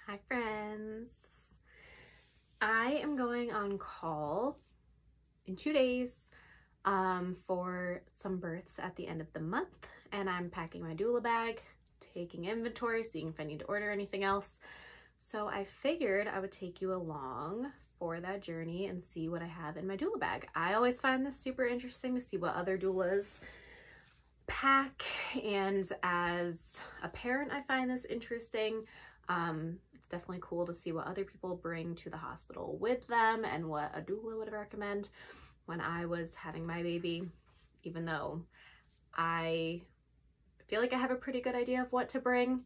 Hi friends. I am going on call in 2 days for some births at the end of the month, and I'm packing my doula bag, taking inventory, seeing if I need to order anything else. So I figured I would take you along for that journey and see what I have in my doula bag. I always find this super interesting to see what other doulas pack, and as a parent I find this interesting. It's definitely cool to see what other people bring to the hospital with them and what a doula would recommend. When I was having my baby, even though I feel like I have a pretty good idea of what to bring,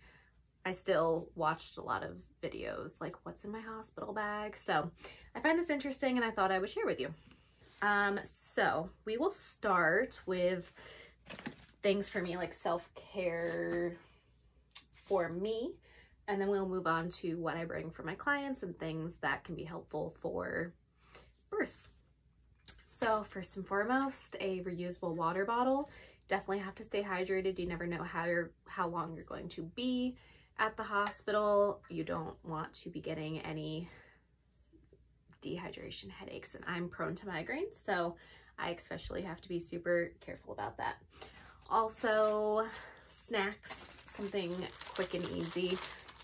I still watched a lot of videos like what's in my hospital bag. So I find this interesting and I thought I would share with you. So we will start with things for me, like self-care for me, and then we'll move on to what I bring for my clients and things that can be helpful for birth. So first and foremost, a reusable water bottle. Definitely have to stay hydrated. You never know how long you're going to be at the hospital. You don't want to be getting any dehydration headaches, and I'm prone to migraines, so I especially have to be super careful about that. Also, snacks, something quick and easy.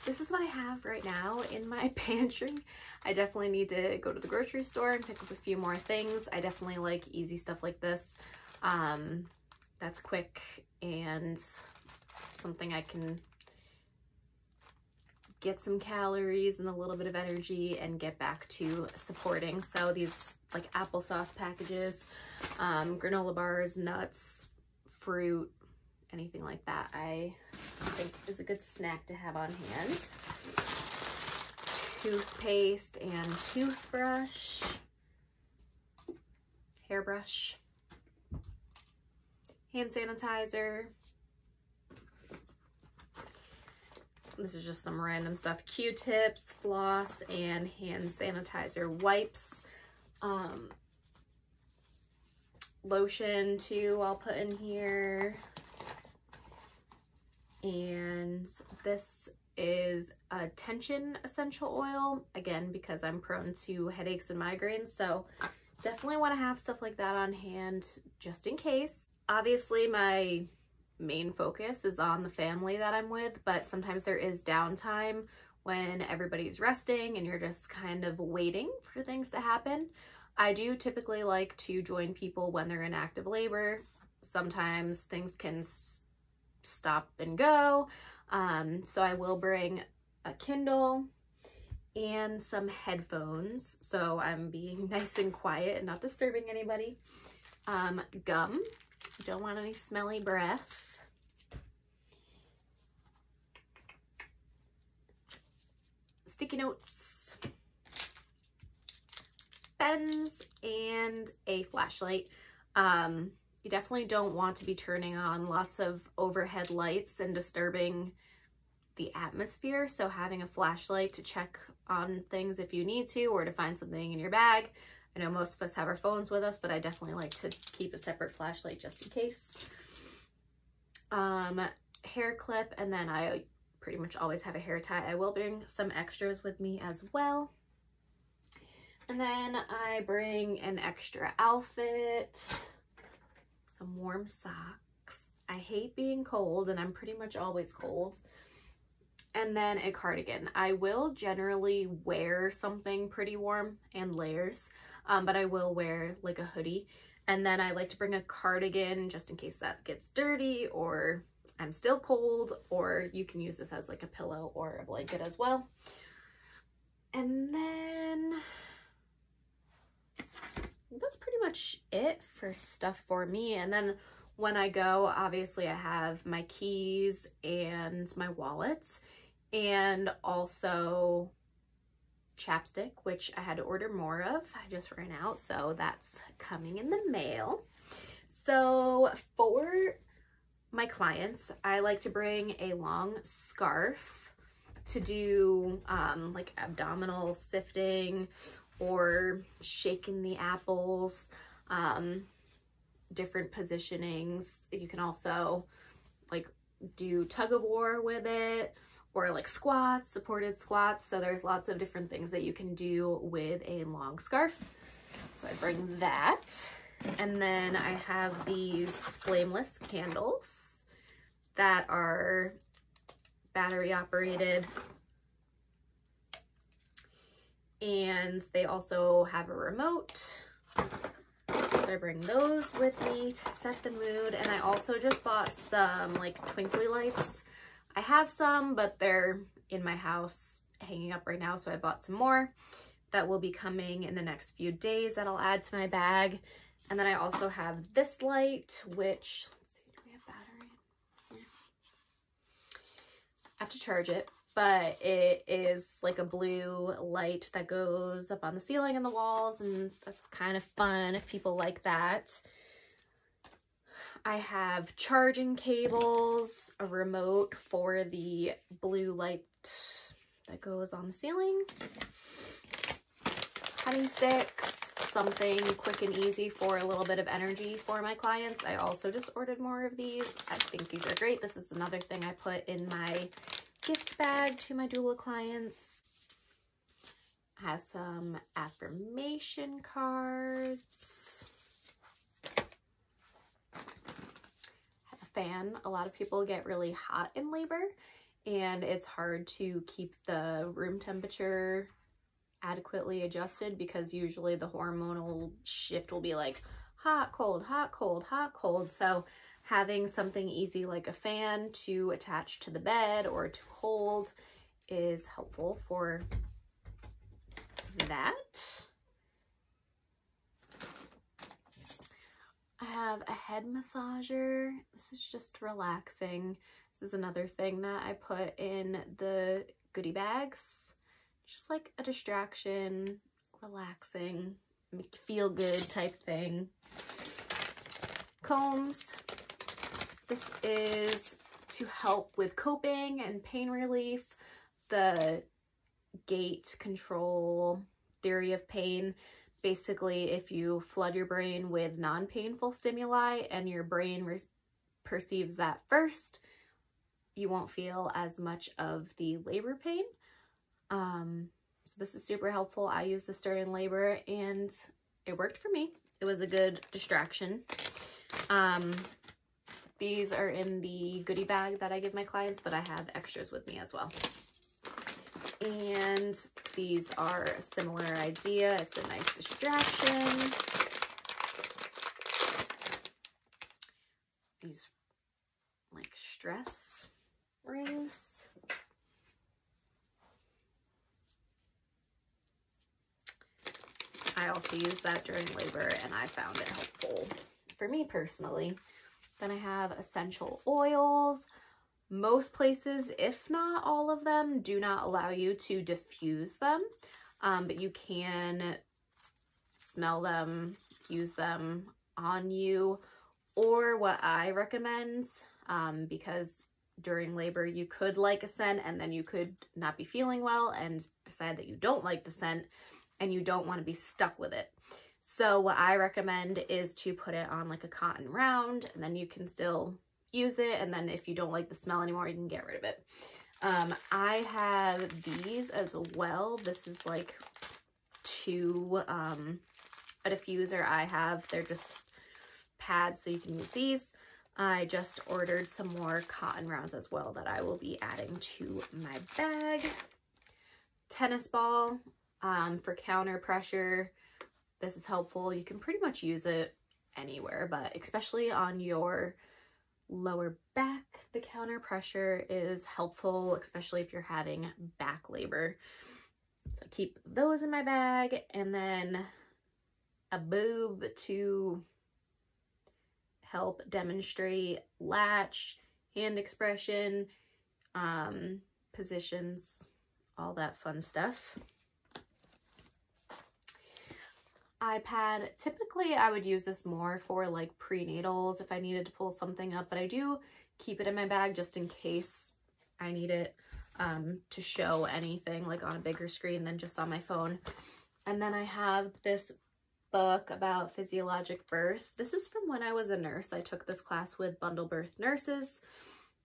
This is what I have right now in my pantry. I definitely need to go to the grocery store and pick up a few more things. I definitely like easy stuff like this. That's quick and something I can get some calories and a little bit of energy and get back to supporting. So these like applesauce packages, granola bars, nuts, fruit, anything like that, I think is a good snack to have on hand. Toothpaste and toothbrush, hairbrush, hand sanitizer. This is just some random stuff. Q-tips, floss, and hand sanitizer wipes. Lotion too, I'll put in here. And this is a tension essential oil, again, because I'm prone to headaches and migraines. So definitely want to have stuff like that on hand just in case. Obviously, my main focus is on the family that I'm with, but sometimes there is downtime when everybody's resting and you're just kind of waiting for things to happen. I do typically like to join people when they're in active labor. Sometimes things can stop and go, so I will bring a Kindle and some headphones, so I'm being nice and quiet and not disturbing anybody. Gum, don't want any smelly breath. Sticky notes, pens, and a flashlight. You definitely don't want to be turning on lots of overhead lights and disturbing the atmosphere, so having a flashlight to check on things if you need to, or to find something in your bag. I know most of us have our phones with us, but I definitely like to keep a separate flashlight just in case. Hair clip, and then I pretty much always have a hair tie. I will bring some extras with me as well. And then I bring an extra outfit, some warm socks. I hate being cold, and I'm pretty much always cold. And then a cardigan. I will generally wear something pretty warm and layers, but I will wear like a hoodie. And then I like to bring a cardigan just in case that gets dirty or I'm still cold, or you can use this as like a pillow or a blanket as well. And then that's pretty much it for stuff for me. And then when I go, obviously I have my keys and my wallet, and also chapstick, which I had to order more of. I just ran out, so that's coming in the mail. So for my clients, I like to bring a long scarf to do like abdominal sifting or shaking the apples, different positionings. You can also like do tug of war with it, or like squats, supported squats. So there's lots of different things that you can do with a long scarf. So I bring that. And then I have these flameless candles that are battery operated. And they also have a remote. So I bring those with me to set the mood. And I also just bought some like twinkly lights. I have some, but they're in my house hanging up right now. So I bought some more that will be coming in the next few days that I'll add to my bag. And then I also have this light, which, let's see, do we have battery in here? I have to charge it, but it is like a blue light that goes up on the ceiling and the walls, and that's kind of fun if people like that. I have charging cables, a remote for the blue light that goes on the ceiling, honey sticks, something quick and easy for a little bit of energy for my clients. I also just ordered more of these. I think these are great. This is another thing I put in my gift bag to my doula clients. Has some affirmation cards. Have a fan. A lot of people get really hot in labor, and it's hard to keep the room temperature adequately adjusted because usually the hormonal shift will be like hot, cold, hot, cold, hot, cold. So having something easy like a fan to attach to the bed or to hold is helpful for that. I have a head massager. This is just relaxing. This is another thing that I put in the goodie bags. Just like a distraction, relaxing, make you feel good type thing. Combs. This is to help with coping and pain relief. The gate control theory of pain. Basically, if you flood your brain with non-painful stimuli and your brain perceives that first, you won't feel as much of the labor pain. So this is super helpful. I use this during labor and it worked for me. It was a good distraction. These are in the goodie bag that I give my clients, but I have extras with me as well. And these are a similar idea. It's a nice distraction. These like stress rings. I also use that during labor and I found it helpful for me personally. Then I have essential oils. Most places, if not all of them, do not allow you to diffuse them, but you can smell them, use them on you, or what I recommend, because during labor you could like a scent and then you could not be feeling well and decide that you don't like the scent and you don't want to be stuck with it. So what I recommend is to put it on like a cotton round, and then you can still use it, and then if you don't like the smell anymore, you can get rid of it. I have these as well. This is like a diffuser I have. They're just pads, so you can use these. I just ordered some more cotton rounds as well that I will be adding to my bag. Tennis ball for counter pressure. This is helpful. You can pretty much use it anywhere, but especially on your lower back, the counter pressure is helpful, especially if you're having back labor. So keep those in my bag, and then a boob to help demonstrate latch, hand expression, positions, all that fun stuff. iPad. Typically I would use this more for like prenatals if I needed to pull something up, but I do keep it in my bag just in case I need it to show anything like on a bigger screen than just on my phone. And then I have this book about physiologic birth. This is from when I was a nurse. I took this class with bundle birth nurses,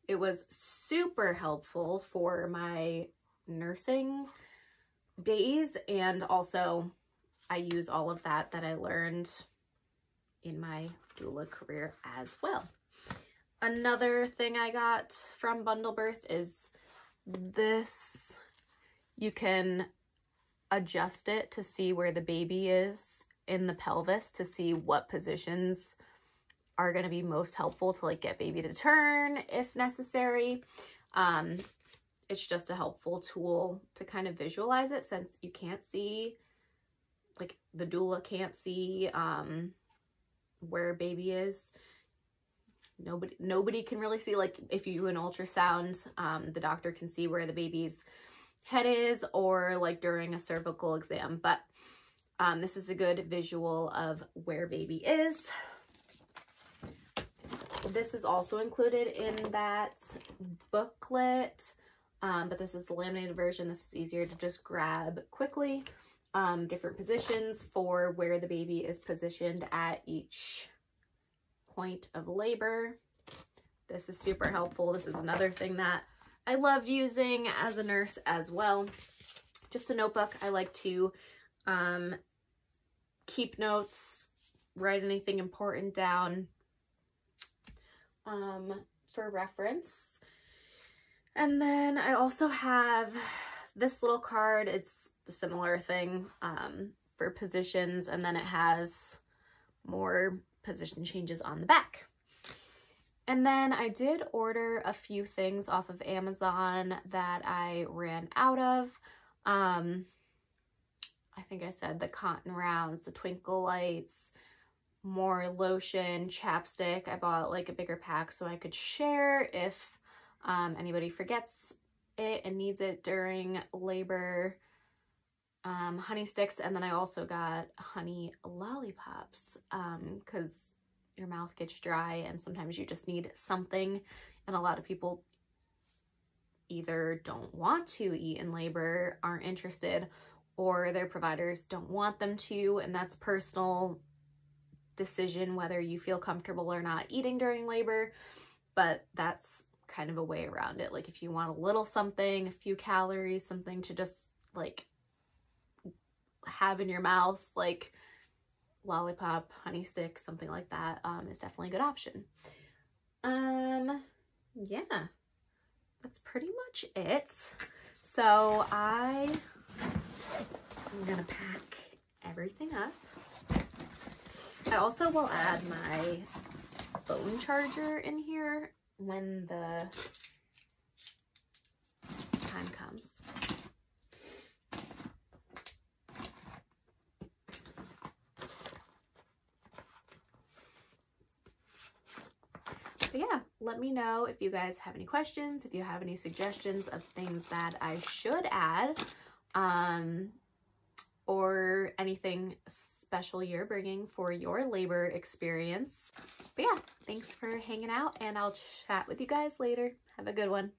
It was super helpful for my nursing days, and also I use all of that I learned in my doula career as well. Another thing I got from Bundle Birth is this. You can adjust it to see where the baby is in the pelvis to see what positions are going to be most helpful to like get baby to turn if necessary. It's just a helpful tool to kind of visualize it, since you can't see, like the doula can't see where baby is. Nobody can really see, like if you do an ultrasound, the doctor can see where the baby's head is, or like during a cervical exam, but this is a good visual of where baby is. This is also included in that booklet, but this is the laminated version. This is easier to just grab quickly. Different positions for where the baby is positioned at each point of labor. This is super helpful. This is another thing that I loved using as a nurse as well. Just a notebook. I like to keep notes, write anything important down for reference. And then I also have this little card. It's the similar thing for positions, and then it has more position changes on the back. And then I did order a few things off of Amazon that I ran out of. I think I said the cotton rounds, the twinkle lights, more lotion, chapstick. I bought like a bigger pack so I could share if anybody forgets it and needs it during labor. Honey sticks, and then I also got honey lollipops because your mouth gets dry and sometimes you just need something, and a lot of people either don't want to eat in labor, aren't interested, or their providers don't want them to, and that's personal decision whether you feel comfortable or not eating during labor, but that's kind of a way around it. Like if you want a little something, a few calories, something to just like have in your mouth, like lollipop, honey stick, something like that, is definitely a good option. Yeah, that's pretty much it. So I'm gonna pack everything up. I also will add my phone charger in here when the time comes. But yeah, let me know if you guys have any questions, if you have any suggestions of things that I should add, or anything special you're bringing for your labor experience. But yeah, thanks for hanging out, and I'll chat with you guys later. Have a good one.